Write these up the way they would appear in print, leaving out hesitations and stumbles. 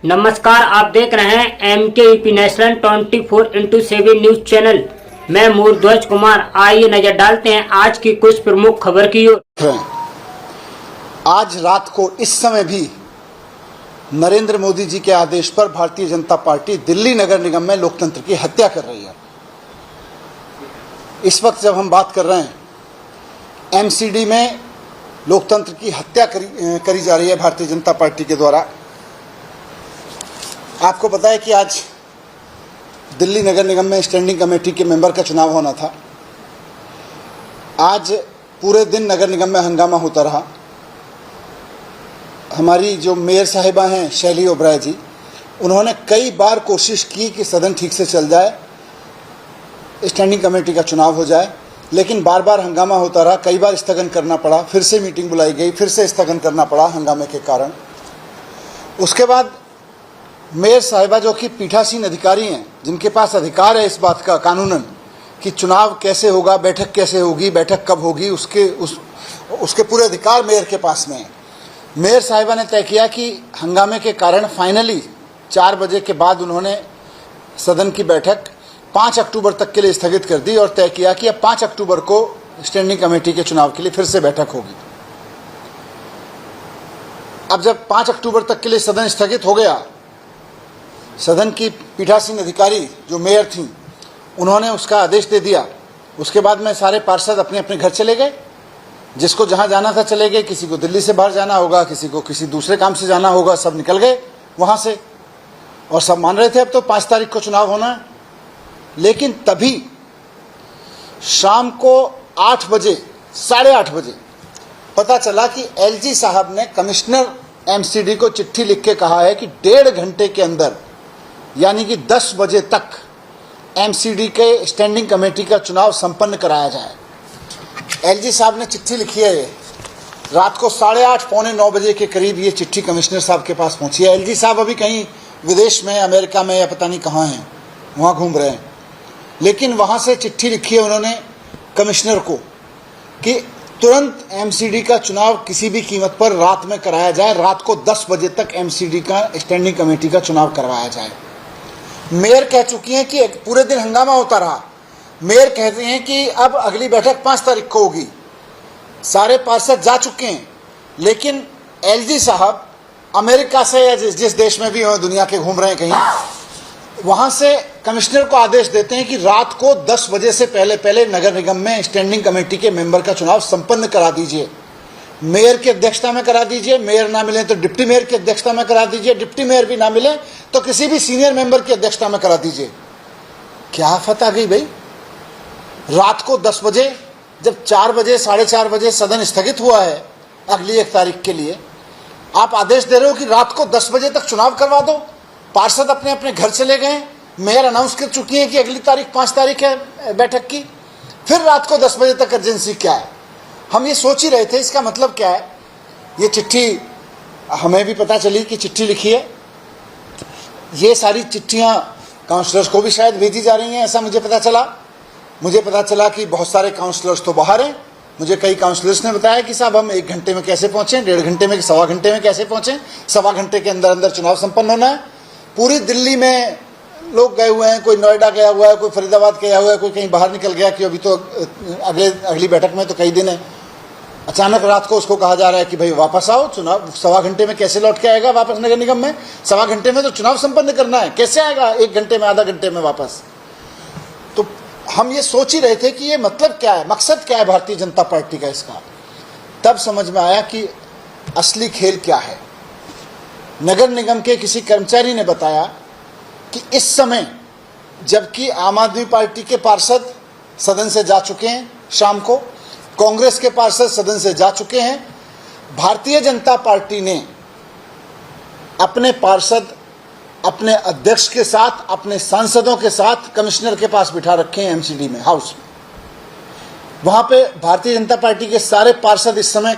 नमस्कार, आप देख रहे हैं MKEP national 24x7 news channel. मैं मूर्ध्वज कुमार। आइए नजर डालते हैं आज की कुछ प्रमुख खबर की ओर। आज रात को इस समय भी नरेंद्र मोदी जी के आदेश पर भारतीय जनता पार्टी दिल्ली नगर निगम में लोकतंत्र की हत्या कर रही है। इस वक्त जब हम बात कर रहे हैं, MCD में लोकतंत्र की हत्या करी जा रही है भारतीय जनता पार्टी के द्वारा। आपको पता है कि आज दिल्ली नगर निगम में स्टैंडिंग कमेटी के मेंबर का चुनाव होना था। आज पूरे दिन नगर निगम में हंगामा होता रहा। हमारी जो मेयर साहिबा हैं शैली ओबराय जी, उन्होंने कई बार कोशिश की कि सदन ठीक से चल जाए, स्टैंडिंग कमेटी का चुनाव हो जाए, लेकिन बार बार हंगामा होता रहा। कई बार स्थगन करना पड़ा, फिर से मीटिंग बुलाई गई, फिर से स्थगन करना पड़ा हंगामे के कारण। उसके बाद मेयर साहिबा जो कि पीठासीन अधिकारी हैं, जिनके पास अधिकार है इस बात का कानूनन कि चुनाव कैसे होगा, बैठक कैसे होगी, बैठक कब होगी, उसके पूरे अधिकार मेयर के पास में है। मेयर साहिबा ने तय किया कि हंगामे के कारण फाइनली 4 बजे के बाद उन्होंने सदन की बैठक 5 अक्टूबर तक के लिए स्थगित कर दी और तय किया कि अब 5 अक्टूबर को स्टैंडिंग कमेटी के चुनाव के लिए फिर से बैठक होगी। अब जब 5 अक्टूबर तक के लिए सदन स्थगित हो गया, सदन की पीठासीन अधिकारी जो मेयर थी, उन्होंने उसका आदेश दे दिया। उसके बाद में सारे पार्षद अपने अपने घर चले गए। जिसको जहां जाना था चले गए, किसी को दिल्ली से बाहर जाना होगा, किसी को किसी दूसरे काम से जाना होगा, सब निकल गए वहां से। और सब मान रहे थे अब तो 5 तारीख को चुनाव होना है। लेकिन तभी शाम को 8 बजे, 8:30 बजे पता चला कि LG साहब ने कमिश्नर MCD को चिट्ठी लिख के कहा है कि 1.5 घंटे के अंदर, यानी कि 10 बजे तक MCD के स्टैंडिंग कमेटी का चुनाव संपन्न कराया जाए। LG साहब ने चिट्ठी लिखी है। रात को 8:30 पौने 9 बजे के करीब ये चिट्ठी कमिश्नर साहब के पास पहुंची है। LG साहब अभी कहीं विदेश में, अमेरिका में या पता नहीं कहाँ हैं, वहाँ घूम रहे हैं। लेकिन वहाँ से चिट्ठी लिखी है उन्होंने कमिश्नर को कि तुरंत MCD का चुनाव किसी भी कीमत पर रात में कराया जाए। रात को 10 बजे तक MCD का स्टैंडिंग कमेटी का चुनाव करवाया जाए। मेयर कह चुकी हैं कि पूरे दिन हंगामा होता रहा। मेयर कहते हैं कि अब अगली बैठक 5 तारीख को होगी। सारे पार्षद जा चुके हैं, लेकिन LG साहब अमेरिका से या जिस देश में भी हो दुनिया के घूम रहे हैं कहीं, वहाँ से कमिश्नर को आदेश देते हैं कि रात को 10 बजे से पहले नगर निगम में स्टैंडिंग कमेटी के मेंबर का चुनाव संपन्न करा दीजिए। मेयर की अध्यक्षता में करा दीजिए, मेयर ना मिले तो डिप्टी मेयर की अध्यक्षता में करा दीजिए, डिप्टी मेयर भी ना मिले तो किसी भी सीनियर मेंबर की अध्यक्षता में करा दीजिए। क्या आफत आ गई भाई। रात को 10 बजे, जब 4 बजे 4:30 बजे सदन स्थगित हुआ है अगली 1 तारीख के लिए, आप आदेश दे रहे हो कि रात को 10 बजे तक चुनाव करवा दो। पार्षद अपने अपने घर चले गए। मेयर अनाउंस कर चुकी है कि अगली तारीख 5 तारीख है बैठक की। फिर रात को 10 बजे तक अर्जेंसी क्या है? हम ये सोच ही रहे थे इसका मतलब क्या है। ये चिट्ठी हमें भी पता चली कि चिट्ठी लिखी है। ये सारी चिट्ठियाँ काउंसलर्स को भी शायद भेजी जा रही हैं, ऐसा मुझे पता चला। मुझे पता चला कि बहुत सारे काउंसलर्स तो बाहर हैं। मुझे कई काउंसलर्स ने बताया कि साहब हम 1 घंटे में कैसे पहुँचें, 1.5 घंटे में, 1.25 घंटे में कैसे पहुँचें, 1.25 घंटे के अंदर अंदर चुनाव संपन्न होना है। पूरी दिल्ली में लोग गए हुए हैं, कोई नोएडा गया हुआ है, कोई फरीदाबाद गया हुआ है, कोई कहीं बाहर निकल गया कि अभी तो अगली बैठक में तो कई दिन है। अचानक रात को उसको कहा जा रहा है कि भाई वापस आओ, चुनाव 1.25 घंटे में कैसे लौट के आएगा वापस नगर निगम में? 1.25 घंटे में तो चुनाव संपन्न करना है, कैसे आएगा 1 घंटे में, आधा घंटे में वापस? तो हम ये सोच ही रहे थे कि ये मतलब क्या है, मकसद क्या है भारतीय जनता पार्टी का इसका। तब समझ में आया कि असली खेल क्या है। नगर निगम के किसी कर्मचारी ने बताया कि इस समय, जबकि आम आदमी पार्टी के पार्षद सदन से जा चुके हैं, शाम को कांग्रेस के पार्षद सदन से जा चुके हैं, भारतीय जनता पार्टी ने अपने पार्षद अपने अध्यक्ष के साथ, अपने सांसदों के साथ कमिश्नर के पास बिठा रखे हैं MCD में, हाउस में। वहां पे भारतीय जनता पार्टी के सारे पार्षद इस समय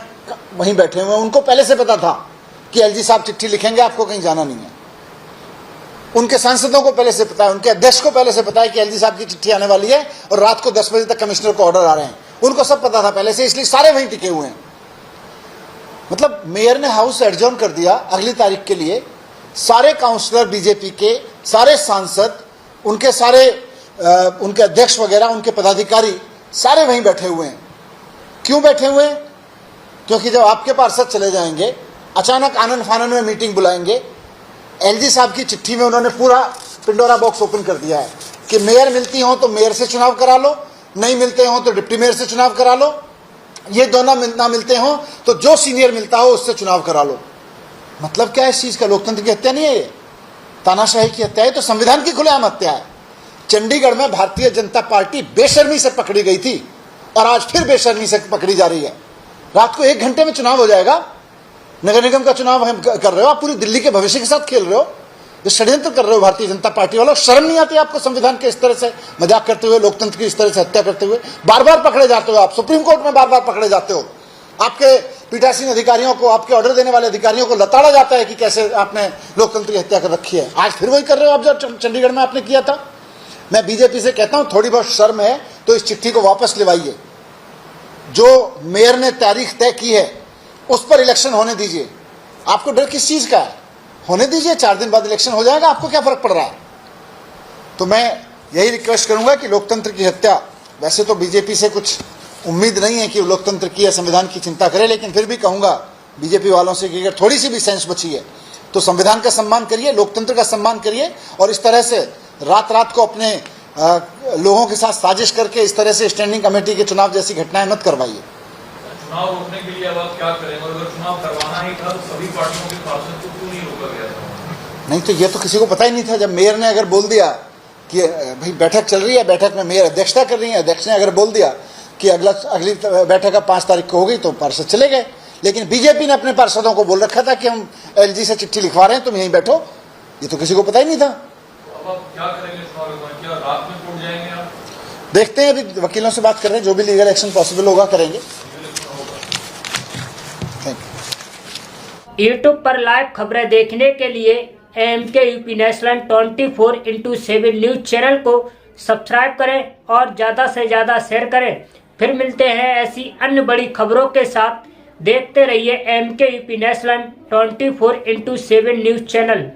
वहीं बैठे हुए हैं। उनको पहले से पता था कि LG साहब चिट्ठी लिखेंगे, आपको कहीं जाना नहीं है। उनके सांसदों को पहले से पता है, उनके अध्यक्ष को पहले से पता है कि LG साहब की चिट्ठी आने वाली है और रात को 10 बजे तक कमिश्नर को ऑर्डर आ रहे हैं। उनको सब पता था पहले से, इसलिए सारे वहीं टिके हुए हैं। मतलब मेयर ने हाउस एडजॉर्न कर दिया अगली तारीख के लिए सारे काउंसलर बीजेपी के, सारे सांसद, उनके अध्यक्ष वगैरह, उनके पदाधिकारी सारे वहीं बैठे हुए हैं। क्यों बैठे हुए हैं? क्योंकि जब आपके पार्षद चले जाएंगे, अचानक आनन फानन में मीटिंग बुलाएंगे। एलजी साहब की चिट्ठी में उन्होंने पूरा पिंडोरा बॉक्स ओपन कर दिया है कि मेयर मिलती हो तो मेयर से चुनाव करा लो, नहीं मिलते हो तो डिप्टी मेयर से चुनाव करा लो, ये दोनों ना मिलते हो तो जो सीनियर मिलता हो उससे चुनाव करा लो। मतलब क्या है इस चीज का? लोकतंत्र की हत्या नहीं है ये, तानाशाही की हत्या है। तो संविधान की खुलेआम हत्या है। चंडीगढ़ में भारतीय जनता पार्टी बेशर्मी से पकड़ी गई थी और आज फिर बेशर्मी से पकड़ी जा रही है। रात को 1 घंटे में चुनाव हो जाएगा। नगर निगम का चुनाव हम कर रहे हो, आप पूरी दिल्ली के भविष्य के साथ खेल रहे हो, जो षड्यंत्र कर रहे हो भारतीय जनता पार्टी वालों। शर्म नहीं आती आपको संविधान के इस तरह से मजाक करते हुए, लोकतंत्र की इस तरह से हत्या करते हुए? बार बार पकड़े जाते हो आप, सुप्रीम कोर्ट में बार बार पकड़े जाते हो। आपके पीठासीन अधिकारियों को, आपके ऑर्डर देने वाले अधिकारियों को लताड़ा जाता है कि कैसे आपने लोकतंत्र की हत्या कर रखी है। आज फिर वही कर रहे हो आप जो चंडीगढ़ में आपने किया था। मैं बीजेपी से कहता हूं, थोड़ी बहुत शर्म है तो इस चिट्ठी को वापस लेवाइए। जो मेयर ने तारीख तय की है उस पर इलेक्शन होने दीजिए। आपको डर किस चीज का है? होने दीजिए, 4 दिन बाद इलेक्शन हो जाएगा, आपको क्या फर्क पड़ रहा है? तो मैं यही रिक्वेस्ट करूंगा कि लोकतंत्र की हत्या, वैसे तो बीजेपी से कुछ उम्मीद नहीं है कि लोकतंत्र की या संविधान की चिंता करे, लेकिन फिर भी कहूंगा बीजेपी वालों से कि अगर थोड़ी सी भी सेंस बची है तो संविधान का सम्मान करिए, लोकतंत्र का सम्मान करिए, और इस तरह से रात रात को अपने लोगों के साथ साजिश करके इस तरह से स्टैंडिंग कमेटी के चुनाव जैसी घटनाएं मत करवाइए। चुनाव रोकने के लिए अब आप क्या करेंगे? और अगर चुनाव करवाना ही था तो सभी पार्टियों के पार्षद को क्यों नहीं रोका गया था? नहीं तो ये तो किसी को पता ही नहीं था। जब मेयर ने अगर बोल दिया कि भाई बैठक चल रही है, बैठक में मेयर अध्यक्षता कर रही है, अध्यक्ष ने अगर बोल दिया कि अगली बैठक अब 5 तारीख को होगी, तो पार्षद चले गए। लेकिन बीजेपी ने अपने पार्षदों को बोल रखा था कि हम एलजी से चिट्ठी लिखवा रहे हैं, तुम यहीं बैठो। ये तो किसी को पता ही नहीं था। अब आप क्या करेंगे चुनाव रोकने? क्या रात में कोर्ट जाएंगे आप? देखते हैं, अभी वकीलों से बात कर रहे हैं, जो भी लीगल एक्शन पॉसिबल होगा करेंगे। यूट्यूब पर लाइव खबरें देखने के लिए MKUP national 24x7 news channel को सब्सक्राइब करें और ज़्यादा से ज़्यादा शेयर करें। फिर मिलते हैं ऐसी अन्य बड़ी खबरों के साथ। देखते रहिए MKUP national 24x7 news channel.